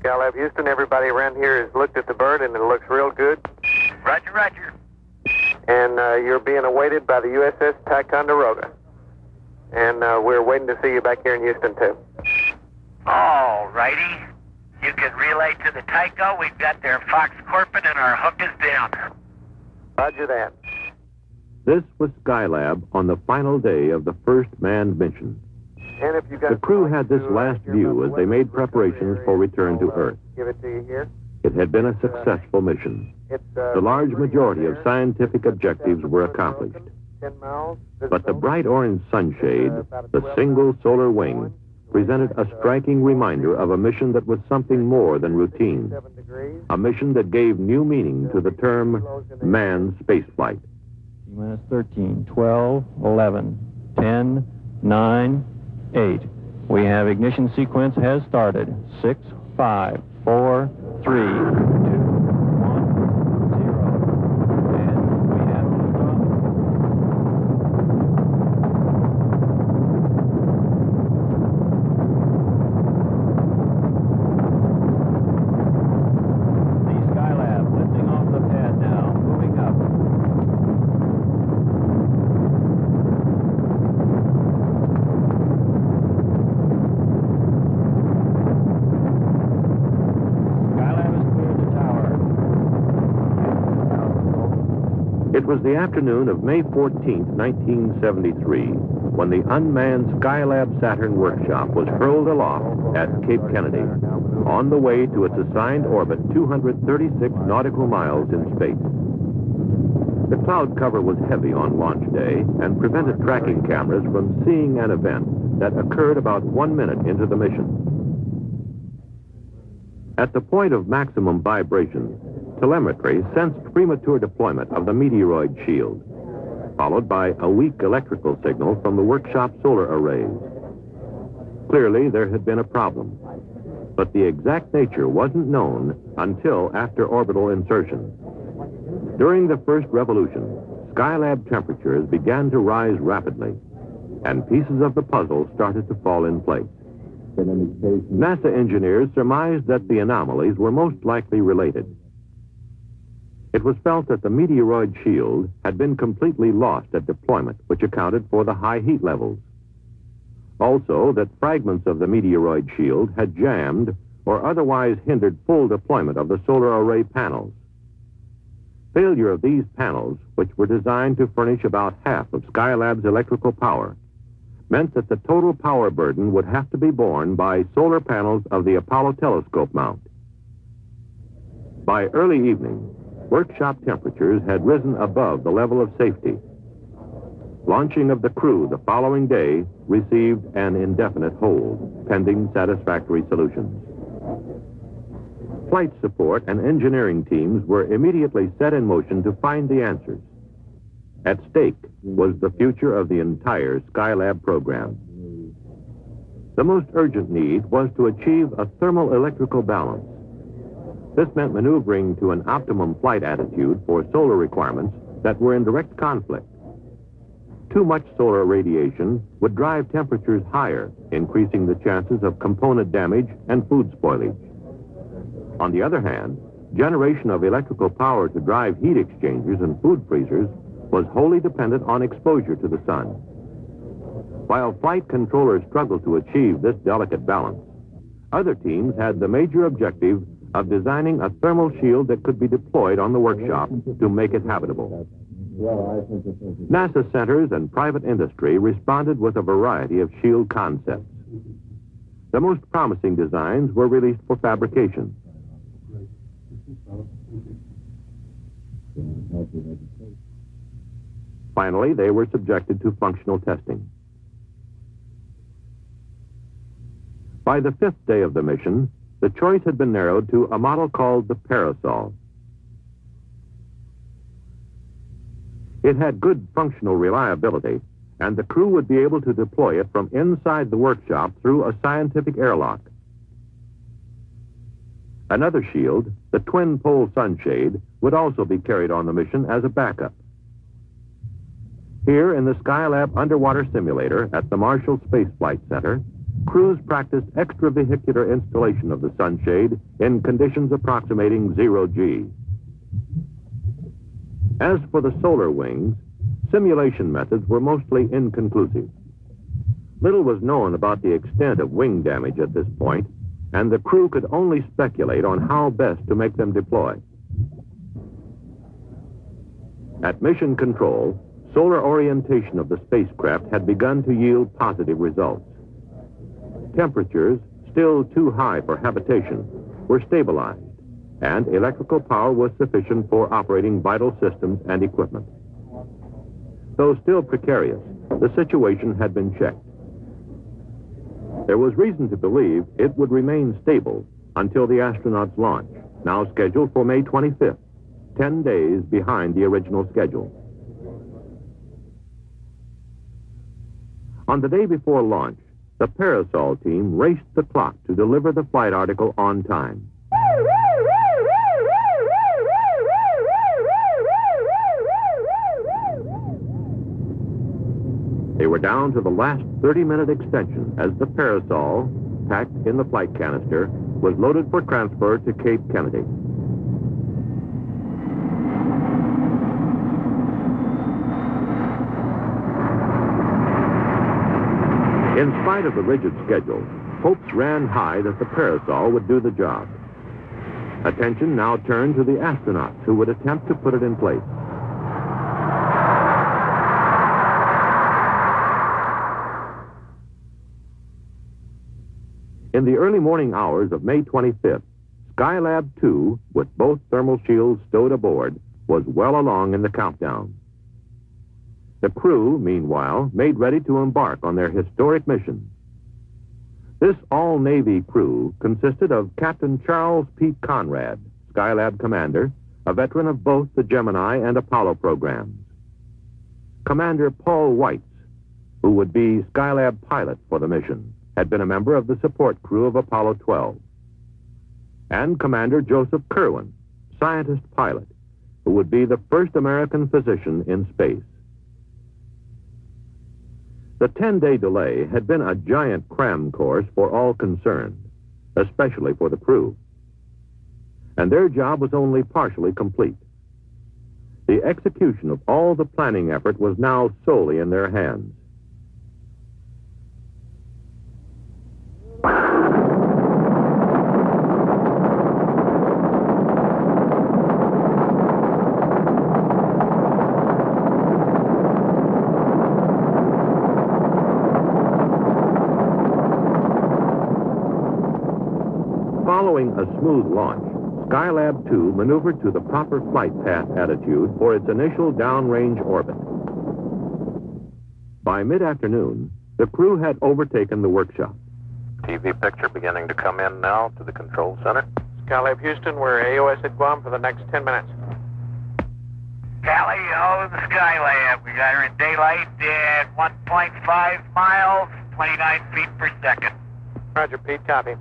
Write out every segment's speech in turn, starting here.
Skylab Houston, everybody around here has looked at the bird and it looks real good. Roger, roger. And you're being awaited by the USS Ticonderoga. And we're waiting to see you back here in Houston, too. All righty. You can relay to the Tycho. We've got their Fox Corpin and our hook is down. Roger that. This was Skylab on the final day of the first manned mission. And if you guys The crew had this last view as they made preparations for return to Earth. Give it to you here. It had been a successful mission. The large majority of scientific objectives were accomplished. 10 miles. But the bright orange sunshade, the single solar wing, presented a striking reminder of a mission that was something more than routine. A mission that gave new meaning to the term manned spaceflight. Minus 13, 12, 11, 10, 9, 8. We have ignition sequence has started. 6, 5, 4, 3, 2, 1, 0. And we have liftoff. The Skylab lifting off the pad now, moving up. It was the afternoon of May 14, 1973, when the unmanned Skylab Saturn workshop was hurled aloft at Cape Kennedy, on the way to its assigned orbit 236 nautical miles in space. The cloud cover was heavy on launch day and prevented tracking cameras from seeing an event that occurred about 1 minute into the mission. At the point of maximum vibration, telemetry sensed premature deployment of the meteoroid shield, followed by a weak electrical signal from the workshop solar arrays. Clearly, there had been a problem, but the exact nature wasn't known until after orbital insertion. During the first revolution, Skylab temperatures began to rise rapidly, and pieces of the puzzle started to fall in place. NASA engineers surmised that the anomalies were most likely related. It was felt that the meteoroid shield had been completely lost at deployment, which accounted for the high heat levels. Also, that fragments of the meteoroid shield had jammed or otherwise hindered full deployment of the solar array panels. Failure of these panels, which were designed to furnish about half of Skylab's electrical power, meant that the total power burden would have to be borne by solar panels of the Apollo telescope mount. By early evening, workshop temperatures had risen above the level of safety. Launching of the crew the following day received an indefinite hold, pending satisfactory solutions. Flight support and engineering teams were immediately set in motion to find the answers. At stake was the future of the entire Skylab program. The most urgent need was to achieve a thermal-electrical balance. This meant maneuvering to an optimum flight attitude for solar requirements that were in direct conflict. Too much solar radiation would drive temperatures higher, increasing the chances of component damage and food spoilage. On the other hand, generation of electrical power to drive heat exchangers and food freezers was wholly dependent on exposure to the sun. While flight controllers struggled to achieve this delicate balance, other teams had the major objective of designing a thermal shield that could be deployed on the workshop to make it habitable. NASA centers and private industry responded with a variety of shield concepts. The most promising designs were released for fabrication. Finally, they were subjected to functional testing. By the 5th day of the mission, the choice had been narrowed to a model called the Parasol. It had good functional reliability and the crew would be able to deploy it from inside the workshop through a scientific airlock. Another shield, the twin-pole sunshade, would also be carried on the mission as a backup. Here in the Skylab underwater simulator at the Marshall Space Flight Center, crews practiced extravehicular installation of the sunshade in conditions approximating 0 G. As for the solar wings, simulation methods were mostly inconclusive. Little was known about the extent of wing damage at this point, and the crew could only speculate on how best to make them deploy. At mission control, solar orientation of the spacecraft had begun to yield positive results. Temperatures, still too high for habitation, were stabilized, and electrical power was sufficient for operating vital systems and equipment. Though still precarious, the situation had been checked. There was reason to believe it would remain stable until the astronauts' launch, now scheduled for May 25th, 10 days behind the original schedule. On the day before launch, the Parasol team raced the clock to deliver the flight article on time. They were down to the last 30-minute extension as the Parasol, packed in the flight canister, was loaded for transfer to Cape Kennedy. In spite of the rigid schedule, hopes ran high that the Parasol would do the job. Attention now turned to the astronauts who would attempt to put it in place. In the early morning hours of May 25th, Skylab 2, with both thermal shields stowed aboard, was well along in the countdown. The crew, meanwhile, made ready to embark on their historic mission. This all-Navy crew consisted of Captain Charles P. Conrad, Skylab commander, a veteran of both the Gemini and Apollo programs. Commander Paul Weitz, who would be Skylab pilot for the mission, had been a member of the support crew of Apollo 12. And Commander Joseph Kerwin, scientist pilot, who would be the first American physician in space. The 10-day delay had been a giant cram course for all concerned, especially for the crew. And their job was only partially complete. The execution of all the planning effort was now solely in their hands. Following a smooth launch, Skylab 2 maneuvered to the proper flight path attitude for its initial downrange orbit. By mid-afternoon, the crew had overtaken the workshop. TV picture beginning to come in now to the control center. Skylab Houston, we're AOS at Guam for the next 10 minutes. Tally ho, the Skylab. We got her in daylight at 1.5 miles, 29 feet per second. Roger, Pete, copy.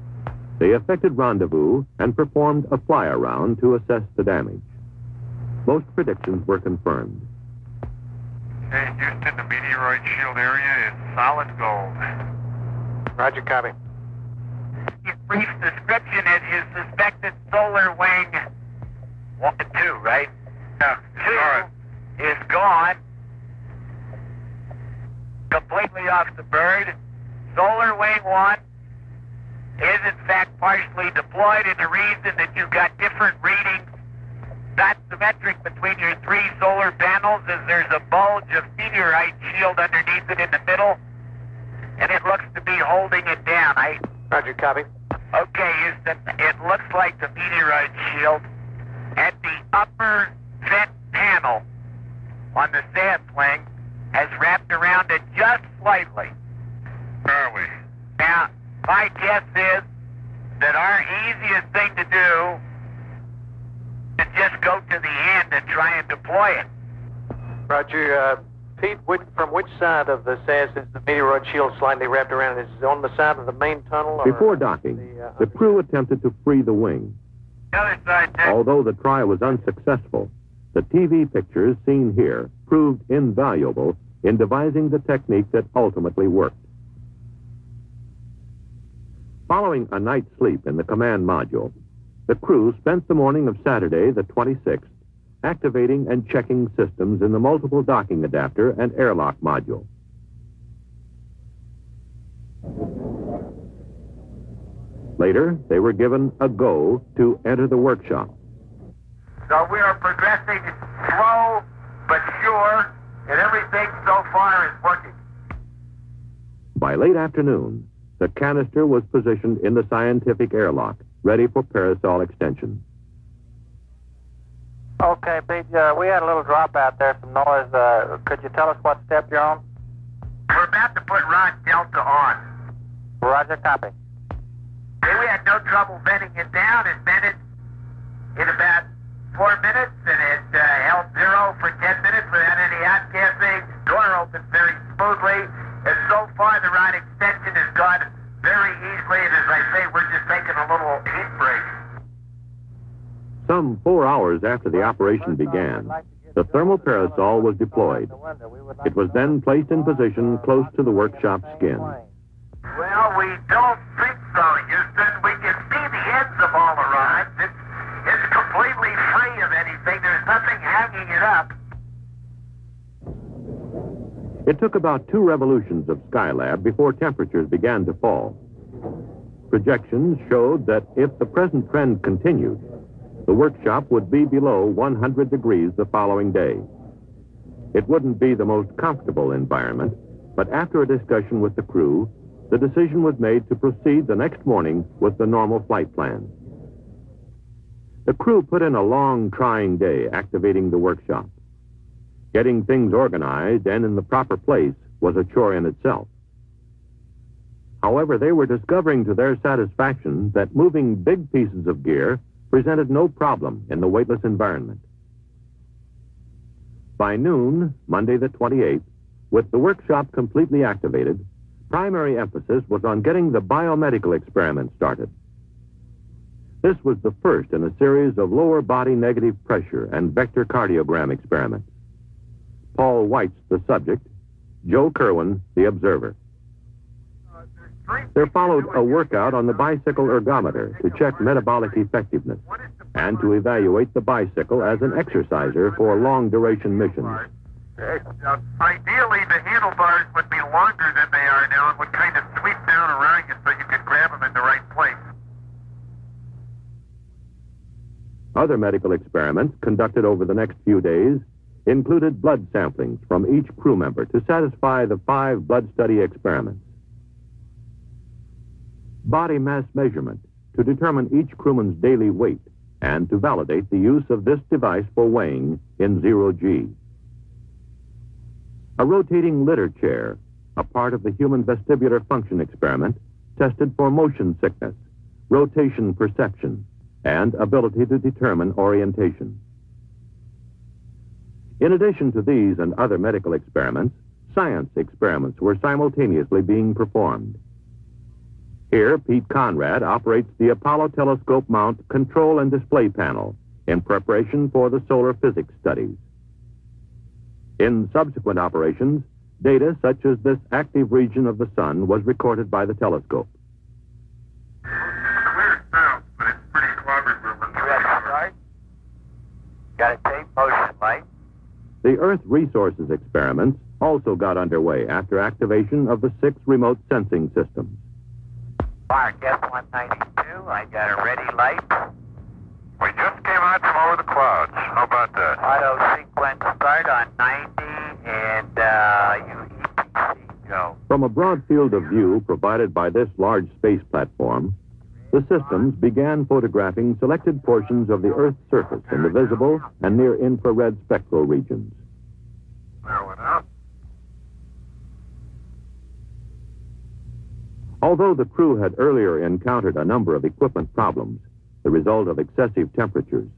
They effected rendezvous and performed a fly-around to assess the damage. Most predictions were confirmed. Hey, Houston, the meteoroid shield area is solid gold. Roger, copy. His brief description is his suspected solar wing 2, right? Yeah, 2 is gone. Completely off the bird. Solar wing 1 is in fact partially deployed, and the reason that you've got different readings, not symmetric between your 3 solar panels, is there's a bulge of meteorite shield underneath it in the middle, and it looks to be holding it down. Roger, copy. Okay, Houston, it looks like the meteorite shield at the upper vent panel on the sand wing has wrapped around it just slightly. Where are we? Now, my guess is that our easiest thing to do is just go to the end and try and deploy it. Roger, Pete, from which side of the SAS is the meteoroid shield slightly wrapped around? Is it on the side of the main tunnel? Before docking, the crew attempted to free the wing. The other side, Dick. Although the try was unsuccessful, the TV pictures seen here proved invaluable in devising the technique that ultimately worked. Following a night's sleep in the command module, the crew spent the morning of Saturday, the 26th, activating and checking systems in the multiple docking adapter and airlock module. Later, they were given a go to enter the workshop. So we are progressing slow but sure, and everything so far is working. By late afternoon, the canister was positioned in the scientific airlock, ready for parasol extension. Okay, Pete, we had a little drop out there, some noise. Could you tell us what step you're on? We're about to put rod delta on. Roger, copy. Okay, we had no trouble venting it down. It vented in about 4 minutes, and it held 0 for 10 minutes without any outgassing. Door opened very smoothly, and so far the rod extension has gone very easily, and as I say, we're just taking a little heat break. Some 4 hours after the operation began, the thermal parasol was deployed. It was then placed in position close to the workshop skin. Well, we don't think so, Houston. We can see the ends of all the rods. It's completely free of anything. There's nothing hanging it up. It took about 2 revolutions of Skylab before temperatures began to fall. Projections showed that if the present trend continued, the workshop would be below 100 degrees the following day. It wouldn't be the most comfortable environment, but after a discussion with the crew, the decision was made to proceed the next morning with the normal flight plan. The crew put in a long, trying day activating the workshop. Getting things organized and in the proper place was a chore in itself. However, they were discovering to their satisfaction that moving big pieces of gear presented no problem in the weightless environment. By noon, Monday the 28th, with the workshop completely activated, primary emphasis was on getting the biomedical experiment started. This was the first in a series of lower body negative pressure and vector cardiogram experiments. Paul White's the subject, Joe Kerwin the observer. There followed a workout on the bicycle ergometer to check metabolic effectiveness and to evaluate the bicycle as an exerciser for long-duration missions. Ideally, the handlebars would be longer than they are now and would kind of sweep down around you so you could grab them in the right place. Other medical experiments conducted over the next few days included blood samplings from each crew member to satisfy the 5 blood study experiments. Body mass measurement to determine each crewman's daily weight and to validate the use of this device for weighing in 0G. A rotating litter chair, a part of the human vestibular function experiment, tested for motion sickness, rotation perception, and ability to determine orientation. In addition to these and other medical experiments, science experiments were simultaneously being performed. Here, Pete Conrad operates the Apollo telescope mount control and display panel in preparation for the solar physics studies. In subsequent operations, data such as this active region of the sun was recorded by the telescope. Weird sound, but it's pretty collaborative. Right? Got a tape motion light. The Earth resources experiments also got underway after activation of the 6 remote sensing systems. Mark, S-192, I got a ready light. We just came out from over the clouds. How about that? Auto sequence start on 90 and UEPC go. From a broad field of view provided by this large space platform, the systems began photographing selected portions of the Earth's surface in the visible and near-infrared spectral regions. There went out. Although the crew had earlier encountered a number of equipment problems, the result of excessive temperatures,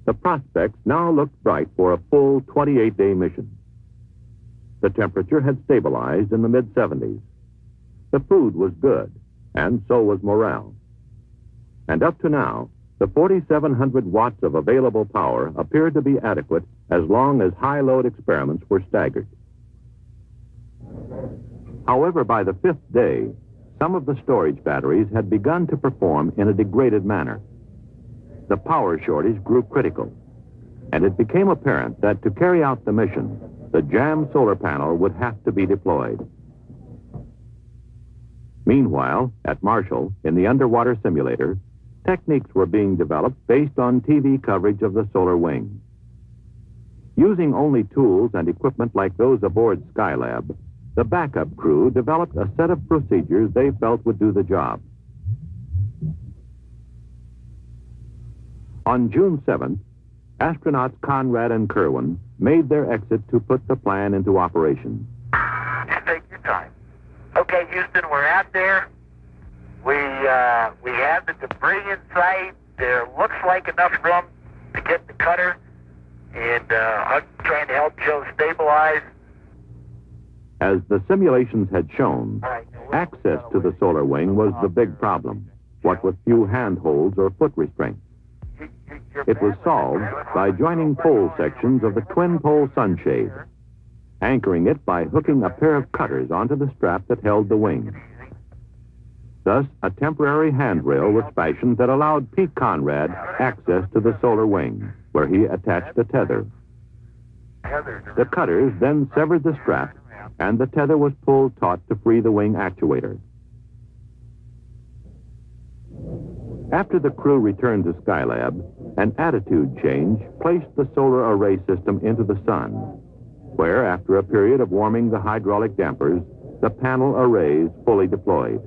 the prospects now looked bright for a full 28-day mission. The The temperature had stabilized in the mid-70s. The food was good, and so was morale. And up to now, the 4,700 watts of available power appeared to be adequate as long as high-load experiments were staggered. However, by the 5th day, some of the storage batteries had begun to perform in a degraded manner. The power shortage grew critical, and it became apparent that to carry out the mission, the jammed solar panel would have to be deployed. Meanwhile, at Marshall, in the underwater simulator, techniques were being developed based on TV coverage of the solar wing. Using only tools and equipment like those aboard Skylab, the backup crew developed a set of procedures they felt would do the job. On June 7th, astronauts Conrad and Kerwin made their exit to put the plan into operation. Just take your time. Okay, Houston, we're out there. We have the debris in sight. There looks like enough room to get the cutter, and I'm trying to help Joe stabilize. As the simulations had shown, access to the solar wing was the big problem, what with few handholds or foot restraints. It was solved by joining pole sections of the twin-pole sunshade, anchoring it by hooking a pair of cutters onto the strap that held the wing. Thus, a temporary handrail was fashioned that allowed Pete Conrad access to the solar wing, where he attached a tether. The cutters then severed the strap, and the tether was pulled taut to free the wing actuator. After the crew returned to Skylab, an attitude change placed the solar array system into the sun, where, after a period of warming the hydraulic dampers, the panel arrays fully deployed.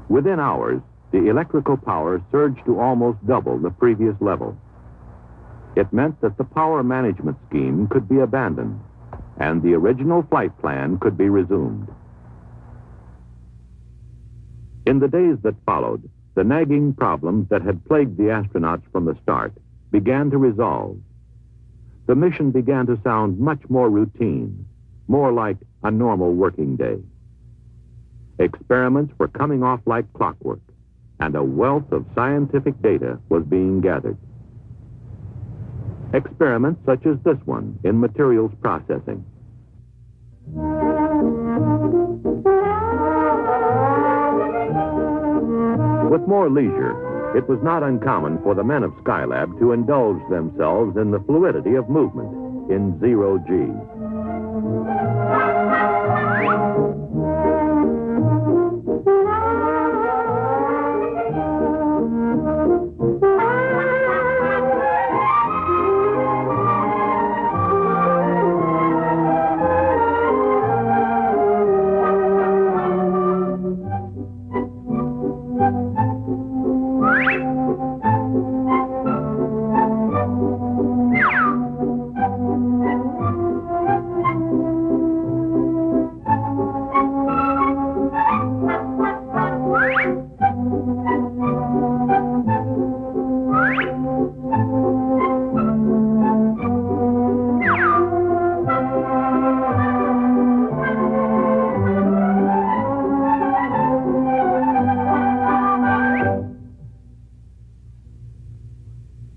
Within hours, the electrical power surged to almost double the previous level. It meant that the power management scheme could be abandoned, and the original flight plan could be resumed. In the days that followed, the nagging problems that had plagued the astronauts from the start began to resolve. The mission began to sound much more routine, more like a normal working day. Experiments were coming off like clockwork, and a wealth of scientific data was being gathered. Experiments such as this one in materials processing. With more leisure, it was not uncommon for the men of Skylab to indulge themselves in the fluidity of movement in zero G.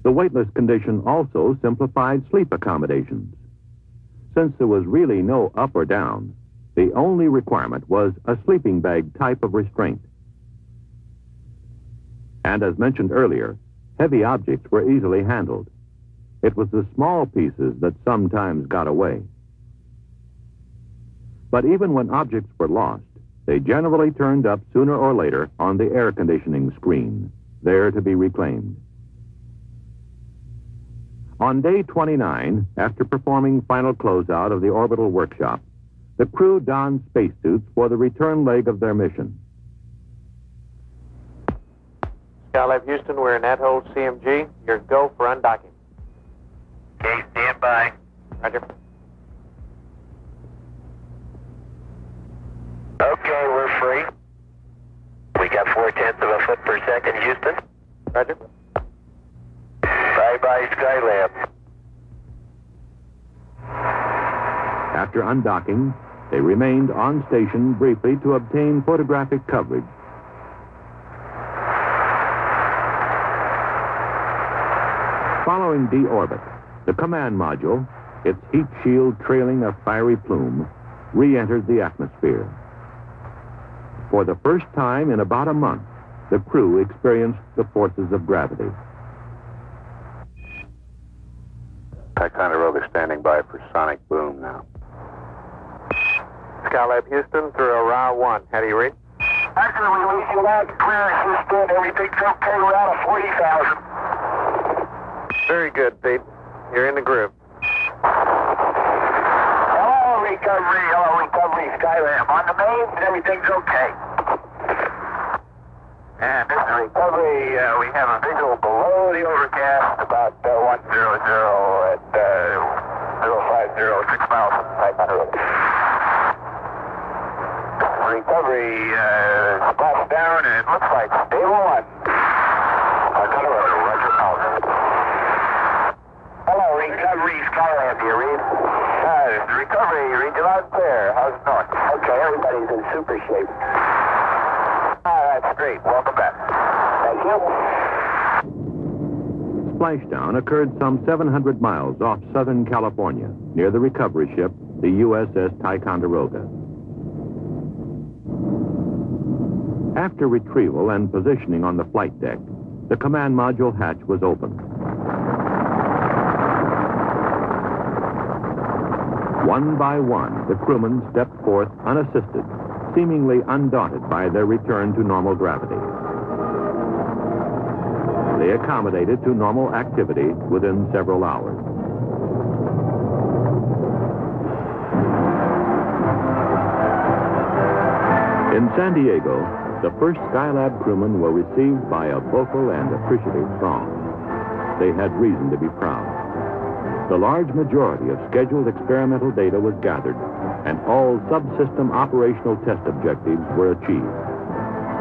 The weightless condition also simplified sleep accommodations. Since there was really no up or down, the only requirement was a sleeping bag type of restraint. And as mentioned earlier, heavy objects were easily handled. It was the small pieces that sometimes got away. But even when objects were lost, they generally turned up sooner or later on the air conditioning screen, there to be reclaimed. On day 29, after performing final closeout of the orbital workshop, the crew donned spacesuits for the return leg of their mission. Skylab Houston, we're in at-hold CMG. You're go for undocking. Okay, stand by. Roger. Okay, we're free. We got 0.4 of a foot per second, Houston. Roger. Bye-bye, Skylab. After undocking, they remained on station briefly to obtain photographic coverage. Following deorbit, the command module, its heat shield trailing a fiery plume, re-entered the atmosphere. For the first time in about a month, the crew experienced the forces of gravity. Ticonderoga standing by for sonic boom now. Skylab Houston through Ra 1. How do you read? After we leave you loud and clear, Houston, everything's okay. We're out of 40,000. Very good, Pete. You're in the groove. Hello, recovery, Skylab. On the main, everything's okay. And this is recovery. We have a visual below the overcast, about 100 at 050, 6 miles from Ticonderoga. Recovery splashed down, and it looks like stable 1. Ticonderoga, roger, out. Hello, recovery, Skylab, do you read? Recovery, read you loud and clear. How's it going? Okay, everybody's in super shape. That's great. Welcome back. Thank you. Splashdown occurred some 700 miles off Southern California, near the recovery ship, the USS Ticonderoga. After retrieval and positioning on the flight deck, the command module hatch was opened. One by one, the crewmen stepped forth unassisted, seemingly undaunted by their return to normal gravity. They accommodated to normal activity within several hours. In San Diego, the first Skylab crewmen were received by a vocal and appreciative throng. They had reason to be proud. The large majority of scheduled experimental data was gathered, and all subsystem operational test objectives were achieved.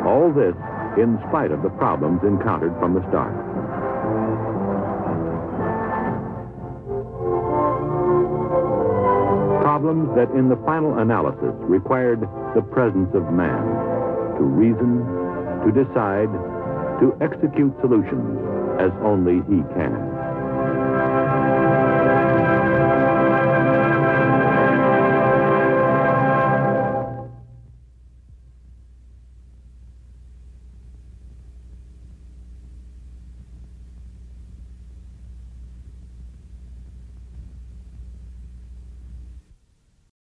All this in spite of the problems encountered from the start. Problems that in the final analysis required the presence of man to reason, to decide, to execute solutions as only he can.